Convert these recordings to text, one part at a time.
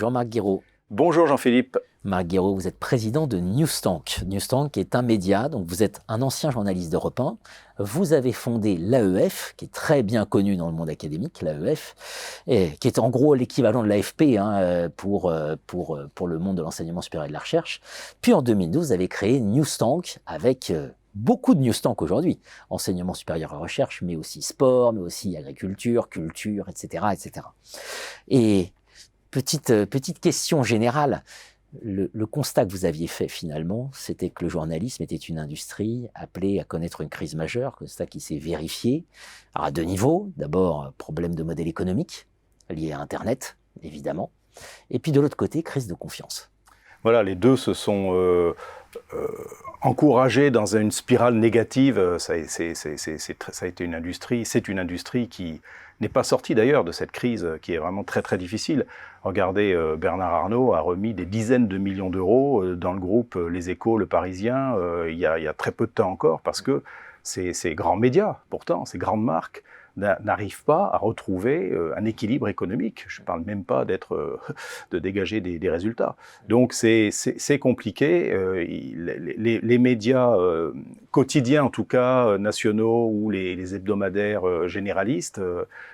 Bonjour Marc Guiraud. Bonjour Jean-Philippe. Marc Guiraud, vous êtes président de Newstank. Newstank est un média, donc vous êtes un ancien journaliste d'Europe 1. Vous avez fondé l'AEF, qui est très bien connu dans le monde académique, l'AEF, et qui est en gros l'équivalent de l'AFP pour le monde de l'enseignement supérieur et de la recherche. Puis en 2012, vous avez créé Newstank avec beaucoup de Newstank aujourd'hui. Enseignement supérieur et recherche, mais aussi sport, mais aussi agriculture, culture, etc., etc. Et petite question générale. Le constat que vous aviez fait finalement, c'était que le journalisme était une industrie appelée à connaître une crise majeure, constat qui s'est vérifié à deux niveaux. D'abord, problème de modèle économique lié à Internet, évidemment. Et puis de l'autre côté, crise de confiance. Voilà, les deux se sont encouragés dans une spirale négative. Ça a été une industrie, c'est une industrie qui n'est pas sortie d'ailleurs de cette crise qui est vraiment très très difficile. Regardez, Bernard Arnault a remis des dizaines de millions d'euros dans le groupe Les Échos, Le Parisien, il y a très peu de temps encore, parce que ces grands médias, pourtant, ces grandes marques, n'arrivent pas à retrouver un équilibre économique. Je ne parle même pas de dégager des résultats. Donc c'est compliqué. Les médias quotidiens, en tout cas nationaux, ou les hebdomadaires généralistes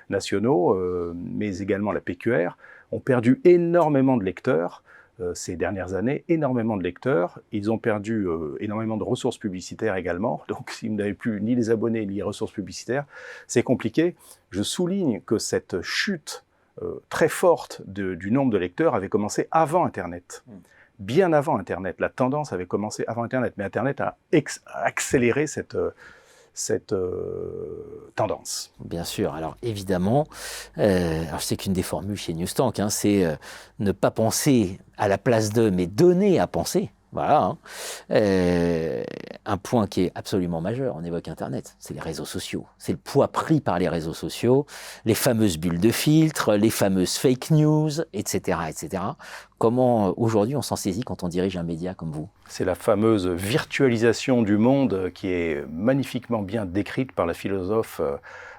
nationaux, mais également la PQR, ont perdu énormément de lecteurs ces dernières années, énormément de lecteurs. Ils ont perdu énormément de ressources publicitaires également. Donc, si vous n'avez plus ni les abonnés ni les ressources publicitaires, c'est compliqué. Je souligne que cette chute très forte du nombre de lecteurs avait commencé avant Internet. Bien avant Internet. La tendance avait commencé avant Internet. Mais Internet a accéléré cette tendance. Bien sûr. Alors évidemment, alors c'est qu'une des formules chez Newstank, c'est ne pas penser à la place de, mais donner à penser. Voilà. Un point qui est absolument majeur, on évoque Internet, c'est les réseaux sociaux. C'est le poids pris par les réseaux sociaux, les fameuses bulles de filtre, les fameuses fake news, etc., etc. Comment aujourd'hui on s'en saisit quand on dirige un média comme vous? C'est la fameuse virtualisation du monde qui est magnifiquement bien décrite par la philosophe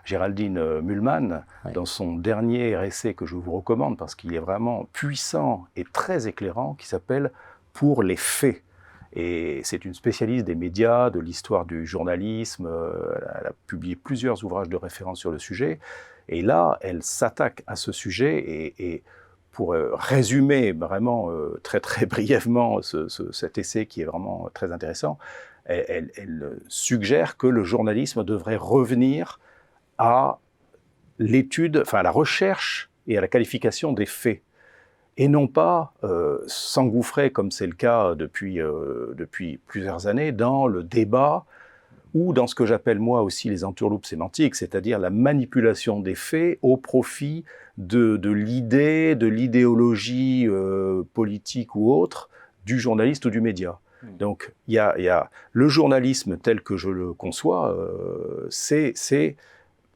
Géraldine Mühlmann dans son dernier essai que je vous recommande parce qu'il est vraiment puissant et très éclairant, qui s'appelle « Pour les faits ». Et c'est une spécialiste des médias, de l'histoire du journalisme. Elle a publié plusieurs ouvrages de référence sur le sujet. Et là, elle s'attaque à ce sujet et pour résumer vraiment très très brièvement cet essai qui est vraiment très intéressant, elle suggère que le journalisme devrait revenir à l'étude, enfin à la recherche et à la qualification des faits, et non pas s'engouffrer, comme c'est le cas depuis plusieurs années, dans le débat ou dans ce que j'appelle moi aussi les entourloupes sémantiques, c'est-à-dire la manipulation des faits au profit de l'idée, de l'idéologie politique ou autre du journaliste ou du média. Donc il y a le journalisme tel que je le conçois, c'est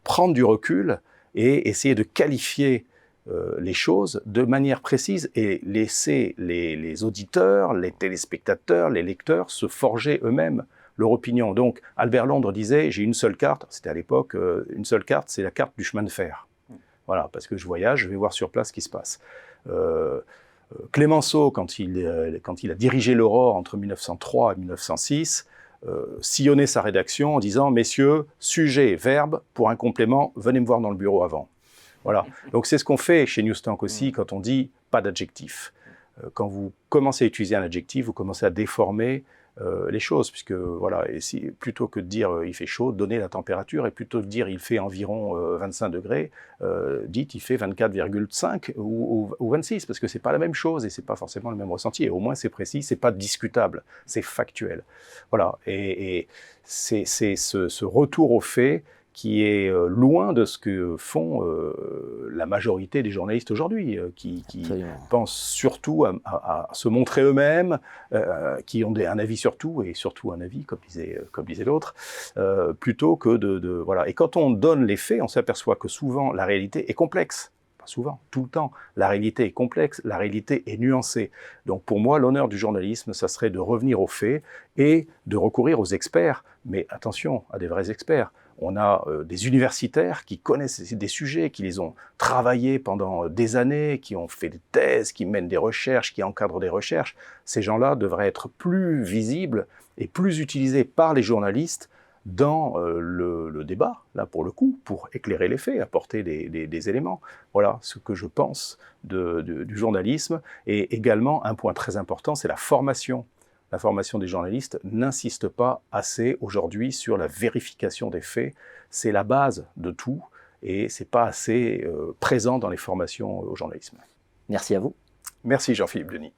prendre du recul et essayer de qualifier les choses de manière précise et laisser les auditeurs, les téléspectateurs, les lecteurs se forger eux-mêmes leur opinion. Donc, Albert Londres disait, j'ai une seule carte, c'était à l'époque, une seule carte, c'est la carte du chemin de fer. Voilà, parce que je voyage, je vais voir sur place ce qui se passe. Clémenceau, quand il a dirigé l'Aurore entre 1903 et 1906, sillonnait sa rédaction en disant « Messieurs, sujet, verbe, pour un complément, venez me voir dans le bureau avant ». Voilà, donc c'est ce qu'on fait chez Newstank aussi quand on dit « pas d'adjectif ». Quand vous commencez à utiliser un adjectif, vous commencez à déformer les choses, puisque voilà, et plutôt que de dire il fait chaud, donnez la température, et plutôt que de dire il fait environ 25 degrés, dites il fait 24,5 ou 26, parce que c'est pas la même chose et c'est pas forcément le même ressenti, et au moins c'est précis, c'est pas discutable, c'est factuel. Voilà, et c'est ce retour aux faits qui est loin de ce que font la majorité des journalistes aujourd'hui, qui pensent surtout à se montrer eux-mêmes, qui ont un avis sur tout, et surtout un avis, comme disait l'autre, plutôt que voilà. Et quand on donne les faits, on s'aperçoit que souvent la réalité est complexe. pas souvent, tout le temps. La réalité est complexe, la réalité est nuancée. Donc pour moi, l'honneur du journalisme, ça serait de revenir aux faits et de recourir aux experts, mais attention, à des vrais experts. On a des universitaires qui connaissent des sujets, qui les ont travaillés pendant des années, qui ont fait des thèses, qui mènent des recherches, qui encadrent des recherches. Ces gens-là devraient être plus visibles et plus utilisés par les journalistes dans le débat, là pour le coup, pour éclairer les faits, apporter des éléments. Voilà ce que je pense du journalisme. Et également, un point très important, c'est la formation. La formation des journalistes n'insiste pas assez aujourd'hui sur la vérification des faits. C'est la base de tout et c'est pas assez présent dans les formations au journalisme. Merci à vous. Merci Jean-Philippe Denis.